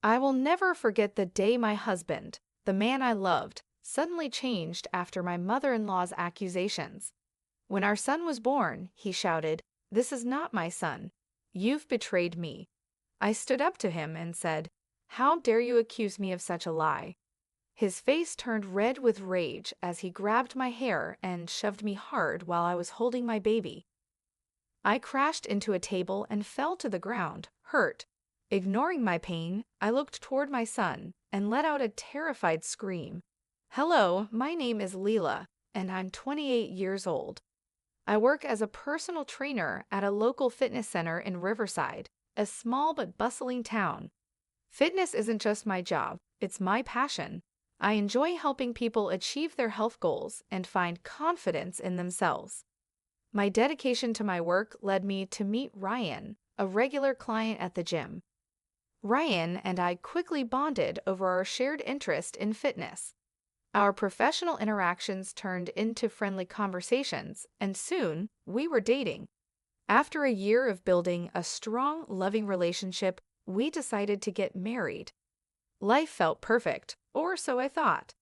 I will never forget the day my husband, the man I loved, suddenly changed after my mother-in-law's accusations. When our son was born, he shouted, "This is not my son. You've betrayed me." I stood up to him and said, "How dare you accuse me of such a lie?" His face turned red with rage as he grabbed my hair and shoved me hard while I was holding my baby. I crashed into a table and fell to the ground, hurt. Ignoring my pain, I looked toward my son and let out a terrified scream. "Hello, my name is Leela, and I'm 28 years old. I work as a personal trainer at a local fitness center in Riverside, a small but bustling town. Fitness isn't just my job, it's my passion. I enjoy helping people achieve their health goals and find confidence in themselves." My dedication to my work led me to meet Ryan, a regular client at the gym. Ryan and I quickly bonded over our shared interest in fitness. Our professional interactions turned into friendly conversations, and soon we were dating. After a year of building a strong, loving relationship, we decided to get married. Life felt perfect, or so I thought.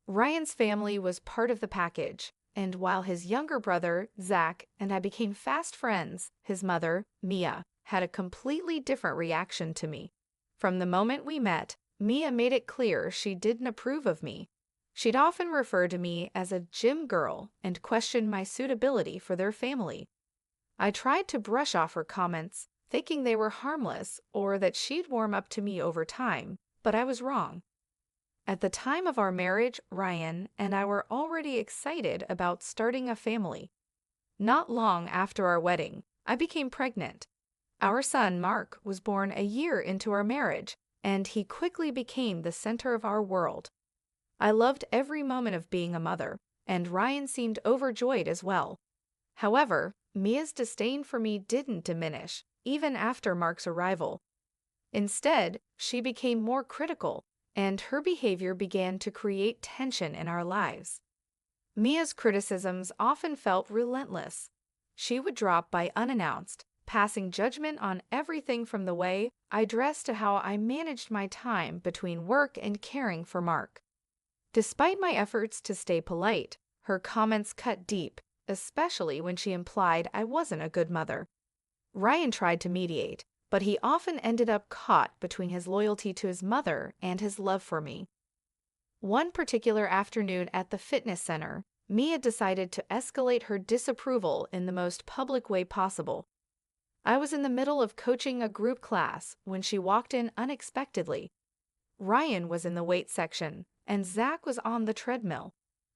Ryan's family was part of the package, and while his younger brother, Zach, and I became fast friends, his mother, Mia, had a completely different reaction to me. From the moment we met, Mia made it clear she didn't approve of me. She'd often refer to me as a gym girl and question my suitability for their family. I tried to brush off her comments, thinking they were harmless or that she'd warm up to me over time, but I was wrong. At the time of our marriage, Ryan and I were already excited about starting a family. Not long after our wedding, I became pregnant. Our son, Mark, was born a year into our marriage, and he quickly became the center of our world. I loved every moment of being a mother, and Ryan seemed overjoyed as well. However, Mia's disdain for me didn't diminish, even after Mark's arrival. Instead, she became more critical, and her behavior began to create tension in our lives. Mia's criticisms often felt relentless. She would drop by unannounced, passing judgment on everything from the way I dressed to how I managed my time between work and caring for Mark. Despite my efforts to stay polite, her comments cut deep, especially when she implied I wasn't a good mother. Ryan tried to mediate, but he often ended up caught between his loyalty to his mother and his love for me. One particular afternoon at the fitness center, Mia decided to escalate her disapproval in the most public way possible. I was in the middle of coaching a group class when she walked in unexpectedly. Ryan was in the weight section, and Zach was on the treadmill.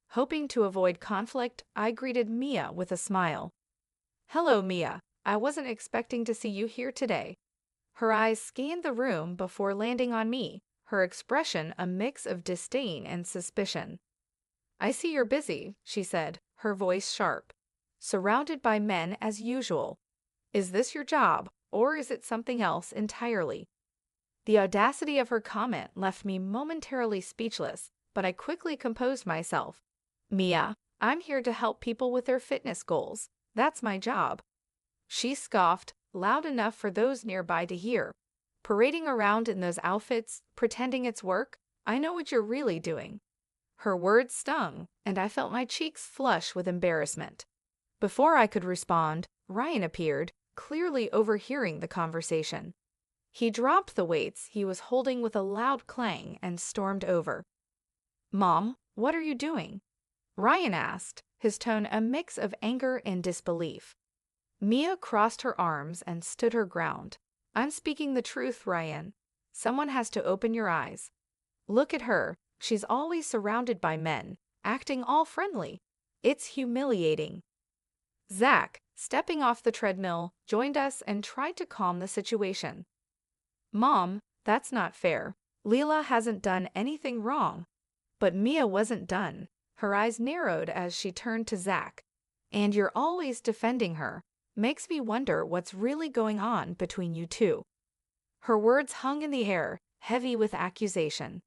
Hoping to avoid conflict, I greeted Mia with a smile. "Hello, Mia. I wasn't expecting to see you here today." Her eyes scanned the room before landing on me, her expression a mix of disdain and suspicion. "I see you're busy," she said, her voice sharp. "Surrounded by men as usual. Is this your job, or is it something else entirely?" The audacity of her comment left me momentarily speechless, but I quickly composed myself. "Mia, I'm here to help people with their fitness goals. That's my job." She scoffed, loud enough for those nearby to hear. "Parading around in those outfits, pretending it's work? I know what you're really doing." Her words stung, and I felt my cheeks flush with embarrassment. Before I could respond, Ryan appeared, clearly overhearing the conversation. He dropped the weights he was holding with a loud clang and stormed over. "Mom, what are you doing?" Ryan asked, his tone a mix of anger and disbelief. Mia crossed her arms and stood her ground. "I'm speaking the truth, Ryan. Someone has to open your eyes. Look at her. She's always surrounded by men, acting all friendly. It's humiliating." Zach, stepping off the treadmill, joined us and tried to calm the situation. "Mom, that's not fair. Leela hasn't done anything wrong." But Mia wasn't done. Her eyes narrowed as she turned to Zach. "And you're always defending her. Makes me wonder what's really going on between you two." Her words hung in the air, heavy with accusation.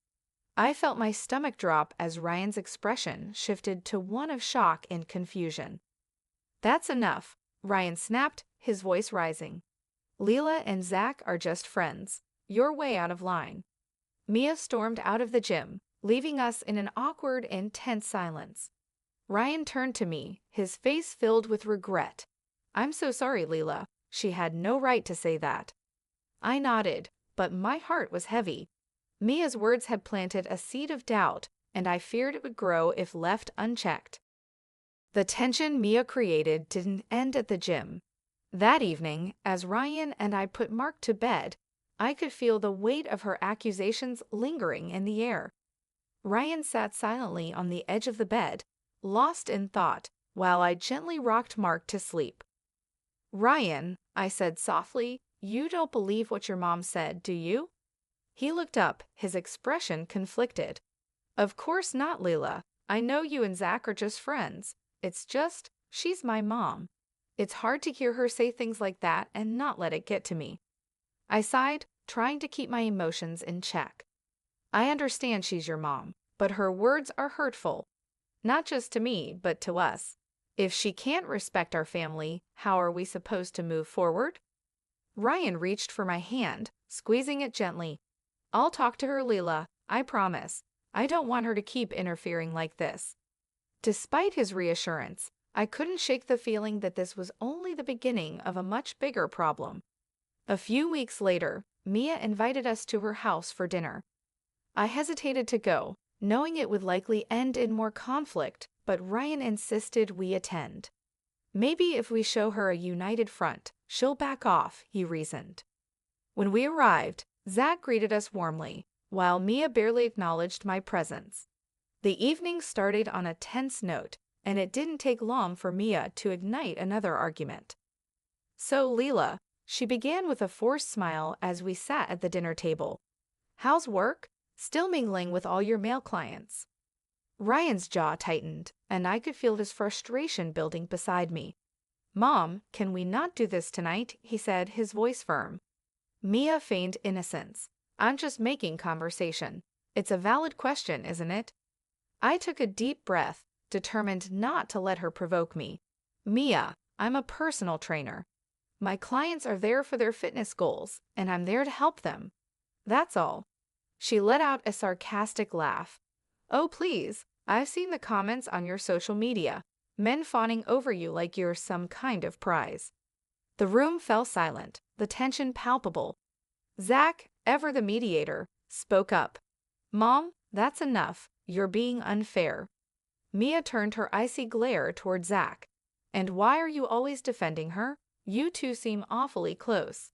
I felt my stomach drop as Ryan's expression shifted to one of shock and confusion. "That's enough," Ryan snapped, his voice rising. "Leela and Zach are just friends. You're way out of line. Mia stormed out of the gym, leaving us in an awkward and tense silence. Ryan turned to me, his face filled with regret. "I'm so sorry, Leela. She had no right to say that." I nodded, but my heart was heavy. Mia's words had planted a seed of doubt, and I feared it would grow if left unchecked. The tension Mia created didn't end at the gym. That evening, as Ryan and I put Mark to bed, I could feel the weight of her accusations lingering in the air. Ryan sat silently on the edge of the bed, lost in thought, while I gently rocked Mark to sleep. "Ryan," I said softly, "you don't believe what your mom said, do you?" He looked up, his expression conflicted. "Of course not, Leela. I know you and Zach are just friends. It's just, she's my mom. It's hard to hear her say things like that and not let it get to me." I sighed, trying to keep my emotions in check. "I understand she's your mom, but her words are hurtful. Not just to me, but to us. If she can't respect our family, how are we supposed to move forward?" Ryan reached for my hand, squeezing it gently. "I'll talk to her, Leela. I promise. I don't want her to keep interfering like this." Despite his reassurance, I couldn't shake the feeling that this was only the beginning of a much bigger problem. A few weeks later, Mia invited us to her house for dinner. I hesitated to go, knowing it would likely end in more conflict, but Ryan insisted we attend. "Maybe if we show her a united front, she'll back off," he reasoned. When we arrived, Zach greeted us warmly, while Mia barely acknowledged my presence. The evening started on a tense note, and it didn't take long for Mia to ignite another argument. "So, Leela," she began with a forced smile as we sat at the dinner table, "how's work? Still mingling with all your male clients?" Ryan's jaw tightened, and I could feel his frustration building beside me. "Mom, can we not do this tonight?" he said, his voice firm. Mia feigned innocence. "I'm just making conversation. It's a valid question, isn't it?" I took a deep breath, determined not to let her provoke me. "Mia, I'm a personal trainer. My clients are there for their fitness goals, and I'm there to help them. That's all." She let out a sarcastic laugh. "Oh, please, I've seen the comments on your social media. Men fawning over you like you're some kind of prize." The room fell silent, the tension palpable. Zach, ever the mediator, spoke up. "Mom, that's enough. You're being unfair." Mia turned her icy glare toward Zach. "And why are you always defending her? You two seem awfully close."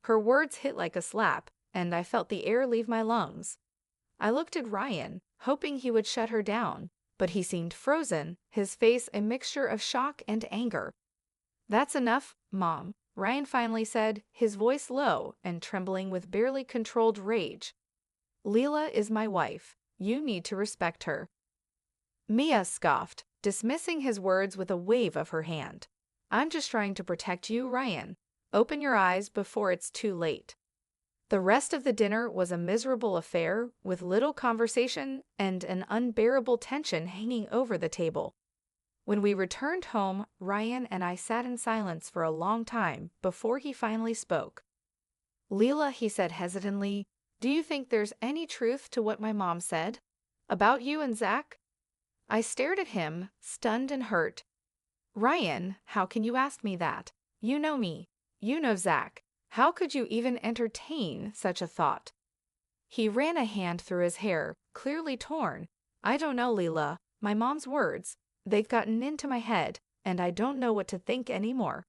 Her words hit like a slap, and I felt the air leave my lungs. I looked at Ryan, hoping he would shut her down, but he seemed frozen, his face a mixture of shock and anger. "That's enough, Mom," Ryan finally said, his voice low and trembling with barely controlled rage. "Leela is my wife. You need to respect her." Mia scoffed, dismissing his words with a wave of her hand. "I'm just trying to protect you, Ryan. Open your eyes before it's too late." The rest of the dinner was a miserable affair, with little conversation and an unbearable tension hanging over the table. When we returned home, Ryan and I sat in silence for a long time before he finally spoke. "Leela," he said hesitantly, "do you think there's any truth to what my mom said? About you and Zach?" I stared at him, stunned and hurt. "Ryan, how can you ask me that? You know me. You know Zach. How could you even entertain such a thought?" He ran a hand through his hair, clearly torn. "I don't know, Leela. My mom's words, they've gotten into my head, and I don't know what to think anymore."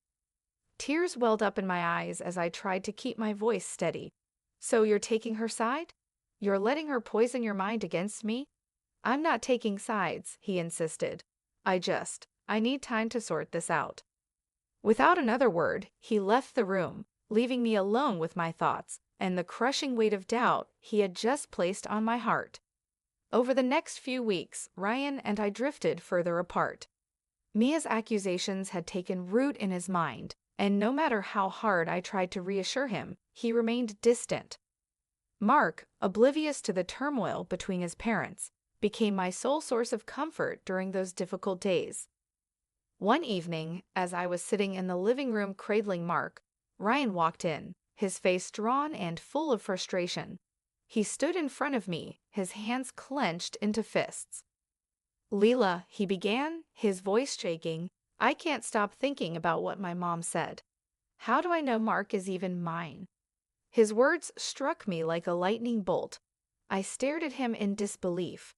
Tears welled up in my eyes as I tried to keep my voice steady. "So you're taking her side? You're letting her poison your mind against me?" "I'm not taking sides," he insisted. I need time to sort this out." Without another word, he left the room, leaving me alone with my thoughts and the crushing weight of doubt he had just placed on my heart. Over the next few weeks, Ryan and I drifted further apart. Mia's accusations had taken root in his mind, and no matter how hard I tried to reassure him, he remained distant. Mark, oblivious to the turmoil between his parents, became my sole source of comfort during those difficult days. One evening, as I was sitting in the living room cradling Mark, Ryan walked in, his face drawn and full of frustration. He stood in front of me, his hands clenched into fists. "Leela," he began, his voice shaking, "I can't stop thinking about what my mom said. How do I know Mark is even mine?" His words struck me like a lightning bolt. I stared at him in disbelief.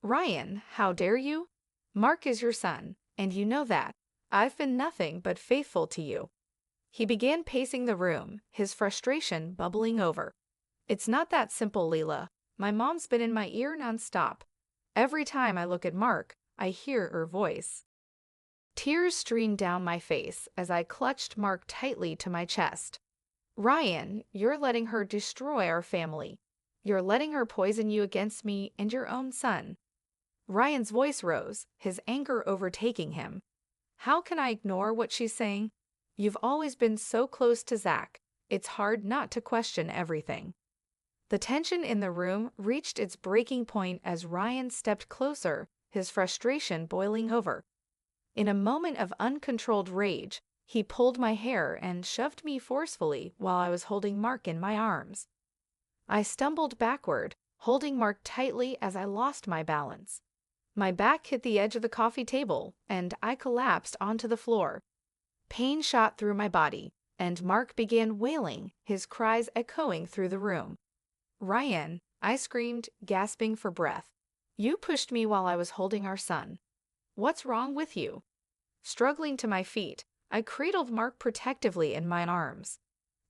"Ryan, how dare you? Mark is your son, and you know that. I've been nothing but faithful to you." He began pacing the room, his frustration bubbling over. "It's not that simple, Leela. My mom's been in my ear nonstop. Every time I look at Mark, I hear her voice." Tears streamed down my face as I clutched Mark tightly to my chest. "Ryan, you're letting her destroy our family. You're letting her poison you against me and your own son." Ryan's voice rose, his anger overtaking him. "How can I ignore what she's saying? You've always been so close to Zach. It's hard not to question everything." The tension in the room reached its breaking point as Ryan stepped closer, his frustration boiling over. In a moment of uncontrolled rage, he pulled my hair and shoved me forcefully while I was holding Mark in my arms. I stumbled backward, holding Mark tightly as I lost my balance. My back hit the edge of the coffee table, and I collapsed onto the floor. Pain shot through my body, and Mark began wailing, his cries echoing through the room. "Ryan," I screamed, gasping for breath. "You pushed me while I was holding our son. What's wrong with you?" Struggling to my feet, I cradled Mark protectively in my arms.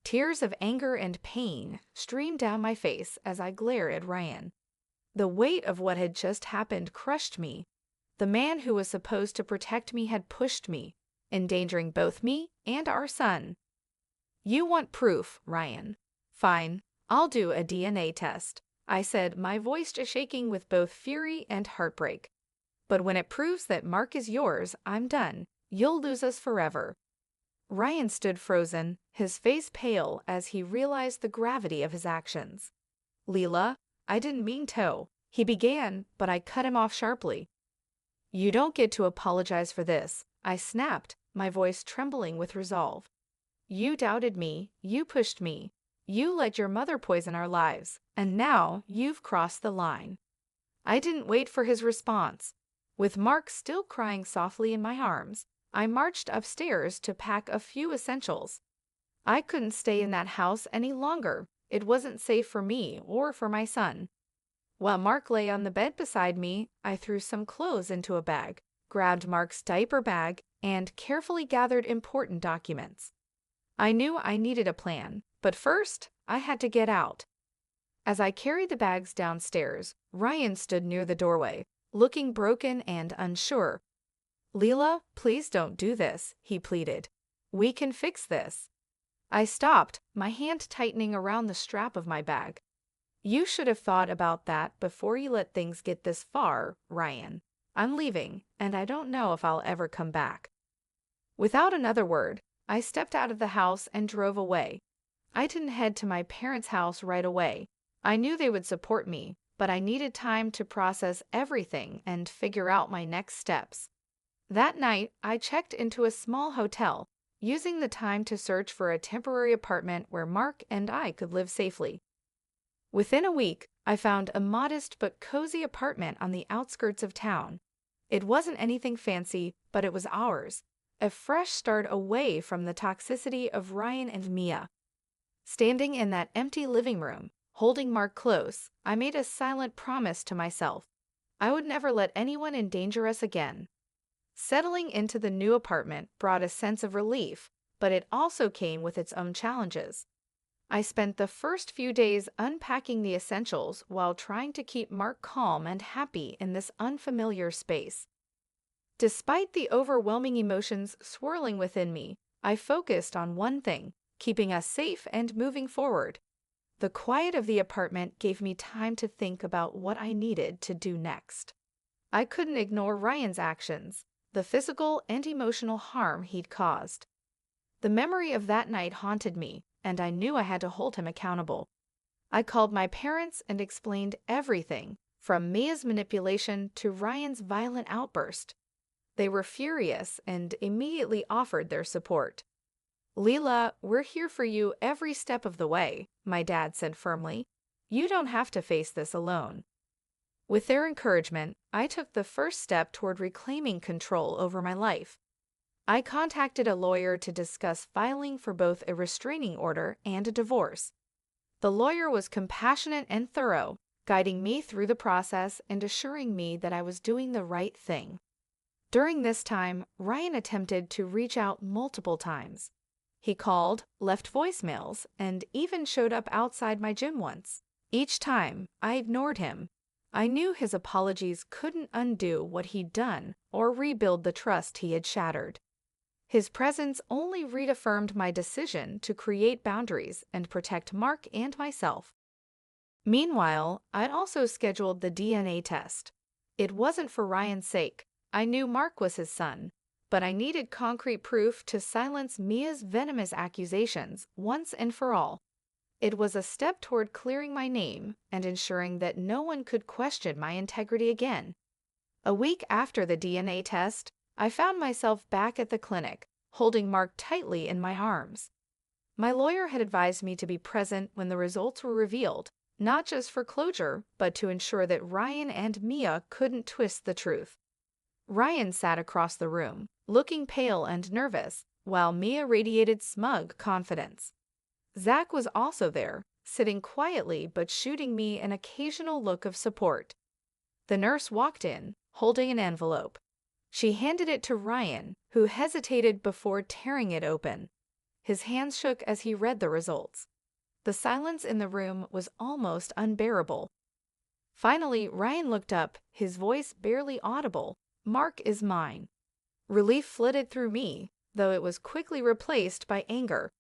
Tears of anger and pain streamed down my face as I glared at Ryan. The weight of what had just happened crushed me. The man who was supposed to protect me had pushed me, endangering both me and our son. "You want proof, Ryan. Fine, I'll do a DNA test," I said, my voice shaking with both fury and heartbreak. "But when it proves that Mark is yours, I'm done. You'll lose us forever." Ryan stood frozen, his face pale as he realized the gravity of his actions. "Leela, I didn't mean to," he began, but I cut him off sharply. "You don't get to apologize for this," I snapped, my voice trembling with resolve. "You doubted me, you pushed me, you let your mother poison our lives, and now you've crossed the line." I didn't wait for his response. With Mark still crying softly in my arms, I marched upstairs to pack a few essentials. I couldn't stay in that house any longer. It wasn't safe for me or for my son. While Mark lay on the bed beside me, I threw some clothes into a bag, grabbed Mark's diaper bag, and carefully gathered important documents. I knew I needed a plan, but first, I had to get out. As I carried the bags downstairs, Ryan stood near the doorway, looking broken and unsure. "Leela, please don't do this," he pleaded. "We can fix this." I stopped, my hand tightening around the strap of my bag. "You should have thought about that before you let things get this far, Ryan. I'm leaving, and I don't know if I'll ever come back." Without another word, I stepped out of the house and drove away. I didn't head to my parents' house right away. I knew they would support me, but I needed time to process everything and figure out my next steps. That night, I checked into a small hotel, using the time to search for a temporary apartment where Mark and I could live safely. Within a week, I found a modest but cozy apartment on the outskirts of town. It wasn't anything fancy, but it was ours, a fresh start away from the toxicity of Ryan and Mia. Standing in that empty living room, holding Mark close, I made a silent promise to myself. I would never let anyone endanger us again. Settling into the new apartment brought a sense of relief, but it also came with its own challenges. I spent the first few days unpacking the essentials while trying to keep Mark calm and happy in this unfamiliar space. Despite the overwhelming emotions swirling within me, I focused on one thing: keeping us safe and moving forward. The quiet of the apartment gave me time to think about what I needed to do next. I couldn't ignore Ryan's actions, the physical and emotional harm he'd caused. The memory of that night haunted me, and I knew I had to hold him accountable. I called my parents and explained everything, from Mia's manipulation to Ryan's violent outburst. They were furious and immediately offered their support. "Leela, we're here for you every step of the way," my dad said firmly. You don't have to face this alone." With their encouragement, I took the first step toward reclaiming control over my life. I contacted a lawyer to discuss filing for both a restraining order and a divorce. The lawyer was compassionate and thorough, guiding me through the process and assuring me that I was doing the right thing. During this time, Ryan attempted to reach out multiple times. He called, left voicemails, and even showed up outside my gym once. Each time, I ignored him. I knew his apologies couldn't undo what he'd done or rebuild the trust he had shattered. His presence only reaffirmed my decision to create boundaries and protect Mark and myself. Meanwhile, I'd also scheduled the DNA test. It wasn't for Ryan's sake. I knew Mark was his son, but I needed concrete proof to silence Mia's venomous accusations once and for all. It was a step toward clearing my name and ensuring that no one could question my integrity again. A week after the DNA test, I found myself back at the clinic, holding Mark tightly in my arms. My lawyer had advised me to be present when the results were revealed, not just for closure, but to ensure that Ryan and Mia couldn't twist the truth. Ryan sat across the room, looking pale and nervous, while Mia radiated smug confidence. Zach was also there, sitting quietly but shooting me an occasional look of support. The nurse walked in, holding an envelope. She handed it to Ryan, who hesitated before tearing it open. His hands shook as he read the results. The silence in the room was almost unbearable. Finally, Ryan looked up, his voice barely audible. "Mark is mine." Relief flitted through me, though it was quickly replaced by anger.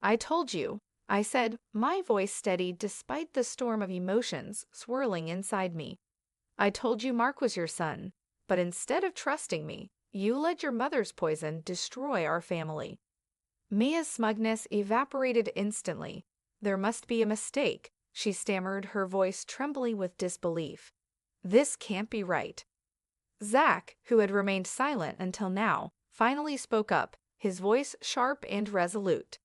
"I told you," I said, my voice steady despite the storm of emotions swirling inside me. "I told you Mark was your son, but instead of trusting me, you let your mother's poison destroy our family." Mia's smugness evaporated instantly. "There must be a mistake," she stammered, her voice trembling with disbelief. "This can't be right." Zach, who had remained silent until now, finally spoke up, his voice sharp and resolute.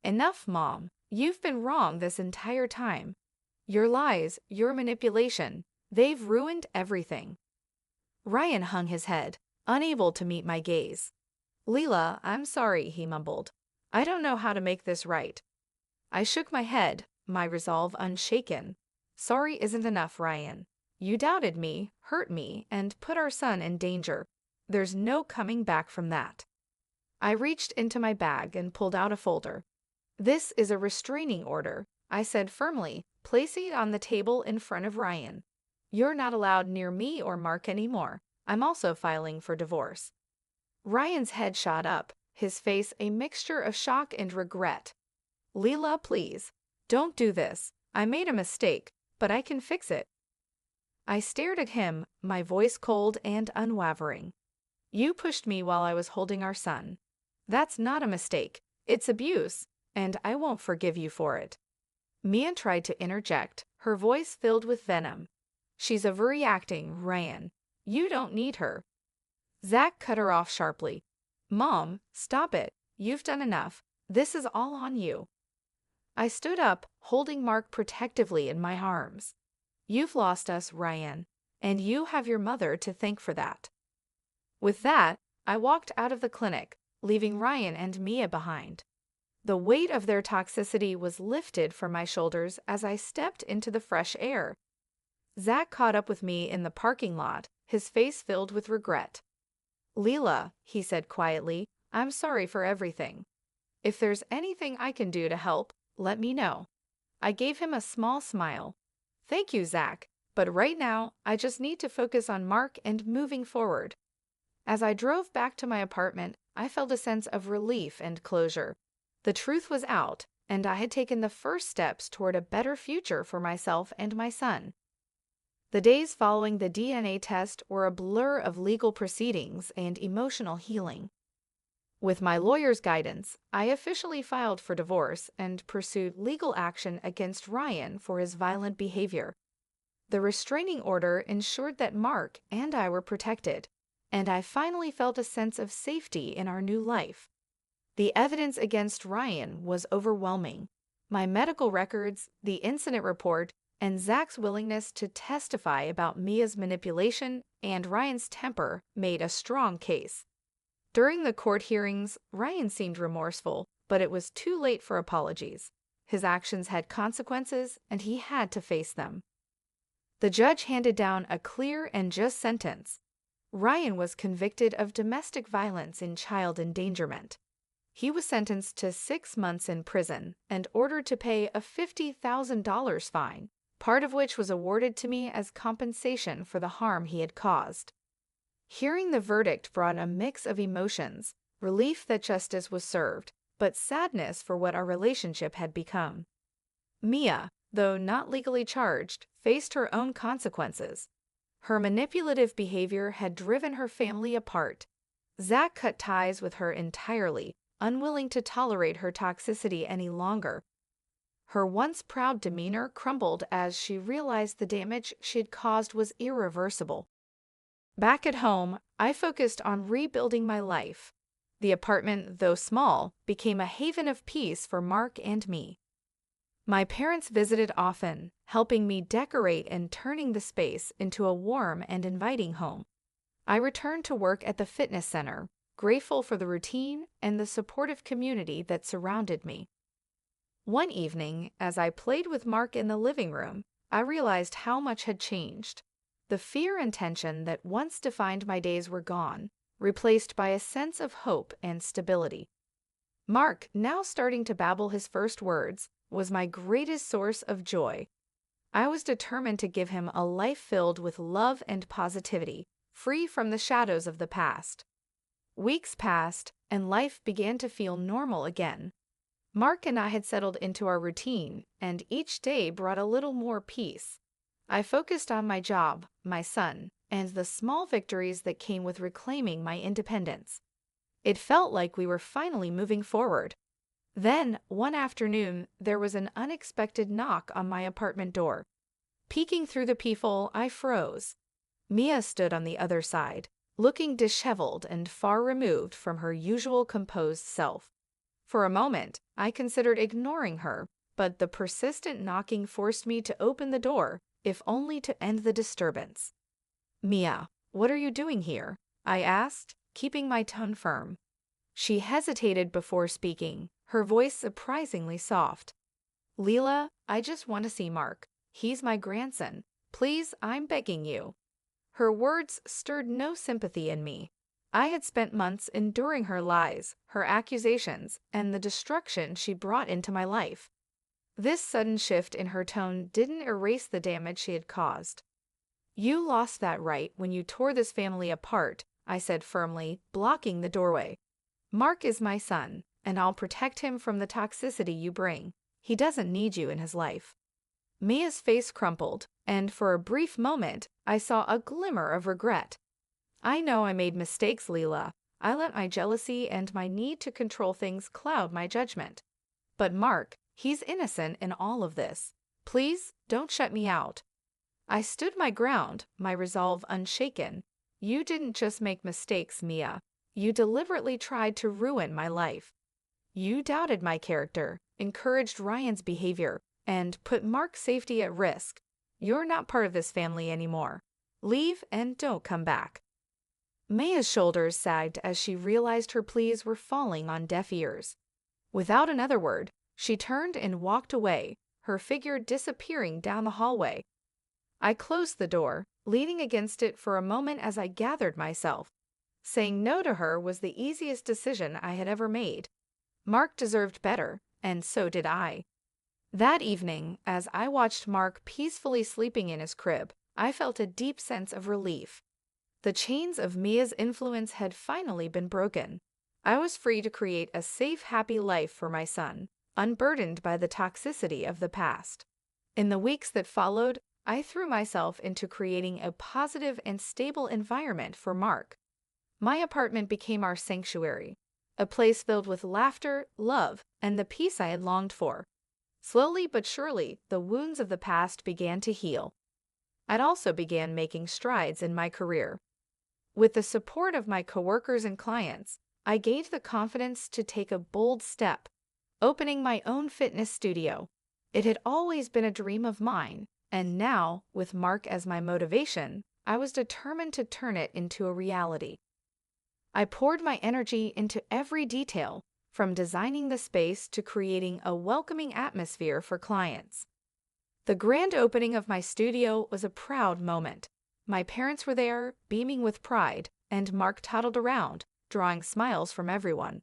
"Enough, Mom. You've been wrong this entire time. Your lies, your manipulation, they've ruined everything." Ryan hung his head, unable to meet my gaze. "Leela, I'm sorry," he mumbled. "I don't know how to make this right." I shook my head, my resolve unshaken. "Sorry isn't enough, Ryan. You doubted me, hurt me, and put our son in danger. There's no coming back from that." I reached into my bag and pulled out a folder. "This is a restraining order," I said firmly, placing it on the table in front of Ryan. "You're not allowed near me or Mark anymore. I'm also filing for divorce." Ryan's head shot up, his face a mixture of shock and regret. "Leela, please. Don't do this. I made a mistake, but I can fix it." I stared at him, my voice cold and unwavering. "You pushed me while I was holding our son. That's not a mistake. It's abuse, and I won't forgive you for it." Mia tried to interject, her voice filled with venom. "She's overreacting, Ryan. You don't need her." Zach cut her off sharply. "Mom, stop it. You've done enough. This is all on you." I stood up, holding Mark protectively in my arms. "You've lost us, Ryan, and you have your mother to thank for that." With that, I walked out of the clinic, leaving Ryan and Mia behind. The weight of their toxicity was lifted from my shoulders as I stepped into the fresh air. Zach caught up with me in the parking lot, his face filled with regret. "Leela," he said quietly, "I'm sorry for everything. If there's anything I can do to help, let me know." I gave him a small smile. "Thank you, Zach, but right now, I just need to focus on Mark and moving forward." As I drove back to my apartment, I felt a sense of relief and closure. The truth was out, and I had taken the first steps toward a better future for myself and my son. The days following the DNA test were a blur of legal proceedings and emotional healing. With my lawyer's guidance, I officially filed for divorce and pursued legal action against Ryan for his violent behavior. The restraining order ensured that Mark and I were protected, and I finally felt a sense of safety in our new life. The evidence against Ryan was overwhelming. My medical records, the incident report, and Zach's willingness to testify about Mia's manipulation and Ryan's temper made a strong case. During the court hearings, Ryan seemed remorseful, but it was too late for apologies. His actions had consequences, and he had to face them. The judge handed down a clear and just sentence. Ryan was convicted of domestic violence and child endangerment. He was sentenced to 6 months in prison and ordered to pay a $50,000 fine, part of which was awarded to me as compensation for the harm he had caused. Hearing the verdict brought a mix of emotions, relief that justice was served, but sadness for what our relationship had become. Mia, though not legally charged, faced her own consequences. Her manipulative behavior had driven her family apart. Zach cut ties with her entirely, unwilling to tolerate her toxicity any longer. Her once proud demeanor crumbled as she realized the damage she had caused was irreversible. Back at home, I focused on rebuilding my life. The apartment, though small, became a haven of peace for Mark and me. My parents visited often, helping me decorate and turning the space into a warm and inviting home. I returned to work at the fitness center, grateful for the routine and the supportive community that surrounded me. One evening, as I played with Mark in the living room, I realized how much had changed. The fear and tension that once defined my days were gone, replaced by a sense of hope and stability. Mark, now starting to babble his first words, was my greatest source of joy. I was determined to give him a life filled with love and positivity, free from the shadows of the past. Weeks passed, and life began to feel normal again. Mark and I had settled into our routine, and each day brought a little more peace. I focused on my job, my son, and the small victories that came with reclaiming my independence. It felt like we were finally moving forward. Then, one afternoon, there was an unexpected knock on my apartment door. Peeking through the peephole, I froze. Mia stood on the other side, looking disheveled and far removed from her usual composed self. For a moment, I considered ignoring her, but the persistent knocking forced me to open the door, if only to end the disturbance. "Mia, what are you doing here?" I asked, keeping my tone firm. She hesitated before speaking, her voice surprisingly soft. "Leela, I just want to see Mark. He's my grandson. Please, I'm begging you." Her words stirred no sympathy in me. I had spent months enduring her lies, her accusations, and the destruction she brought into my life. This sudden shift in her tone didn't erase the damage she had caused. "You lost that right when you tore this family apart," I said firmly, blocking the doorway. "Mark is my son, and I'll protect him from the toxicity you bring. He doesn't need you in his life." Mia's face crumpled, and for a brief moment, I saw a glimmer of regret. "I know I made mistakes, Leela. I let my jealousy and my need to control things cloud my judgment. But Mark, he's innocent in all of this. Please, don't shut me out." I stood my ground, my resolve unshaken. "You didn't just make mistakes, Mia. You deliberately tried to ruin my life. You doubted my character, encouraged Ryan's behavior, and put Mark's safety at risk. You're not part of this family anymore. Leave and don't come back." Mia's shoulders sagged as she realized her pleas were falling on deaf ears. Without another word, she turned and walked away, her figure disappearing down the hallway. I closed the door, leaning against it for a moment as I gathered myself. Saying no to her was the easiest decision I had ever made. Mark deserved better, and so did I. That evening, as I watched Mark peacefully sleeping in his crib, I felt a deep sense of relief. The chains of Mia's influence had finally been broken. I was free to create a safe, happy life for my son, unburdened by the toxicity of the past. In the weeks that followed, I threw myself into creating a positive and stable environment for Mark. My apartment became our sanctuary, a place filled with laughter, love, and the peace I had longed for. Slowly but surely, the wounds of the past began to heal. I also began making strides in my career. With the support of my coworkers and clients, I gained the confidence to take a bold step, opening my own fitness studio. It had always been a dream of mine, And now, with Mark as my motivation, I was determined to turn it into a reality. I poured my energy into every detail, from designing the space to creating a welcoming atmosphere for clients. The grand opening of my studio was a proud moment. My parents were there, beaming with pride, and Mark toddled around, drawing smiles from everyone.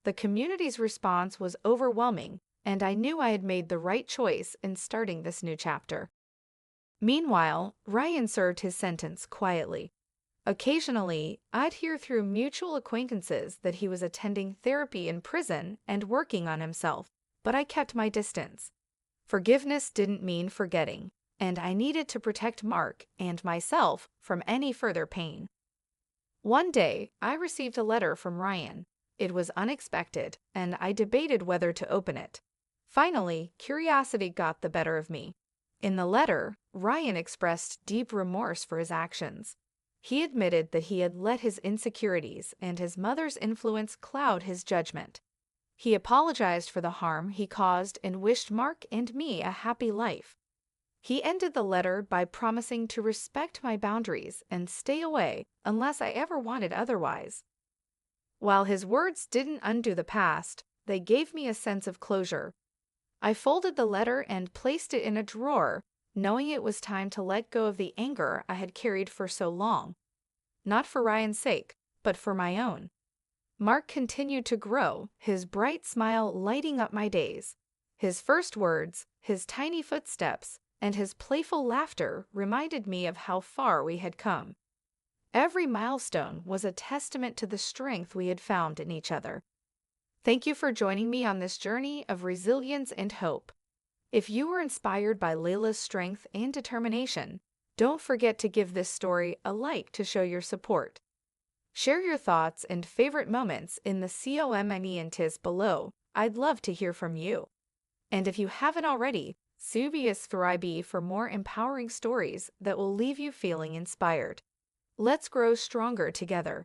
The community's response was overwhelming, and I knew I had made the right choice in starting this new chapter. Meanwhile, Ryan served his sentence quietly. Occasionally, I'd hear through mutual acquaintances that he was attending therapy in prison and working on himself, but I kept my distance. Forgiveness didn't mean forgetting, and I needed to protect Mark and myself from any further pain. One day, I received a letter from Ryan. It was unexpected, and I debated whether to open it. Finally, curiosity got the better of me. In the letter, Ryan expressed deep remorse for his actions. He admitted that he had let his insecurities and his mother's influence cloud his judgment. He apologized for the harm he caused and wished Mark and me a happy life. He ended the letter by promising to respect my boundaries and stay away unless I ever wanted otherwise. While his words didn't undo the past, they gave me a sense of closure. I folded the letter and placed it in a drawer, knowing it was time to let go of the anger I had carried for so long. Not for Ryan's sake, but for my own. Mark continued to grow, his bright smile lighting up my days. His first words, his tiny footsteps, and his playful laughter reminded me of how far we had come. Every milestone was a testament to the strength we had found in each other. Thank you for joining me on this journey of resilience and hope. If you were inspired by Layla's strength and determination, don't forget to give this story a like to show your support. Share your thoughts and favorite moments in the comments below. I'd love to hear from you. And if you haven't already, subscribe for more empowering stories that will leave you feeling inspired. Let's grow stronger together.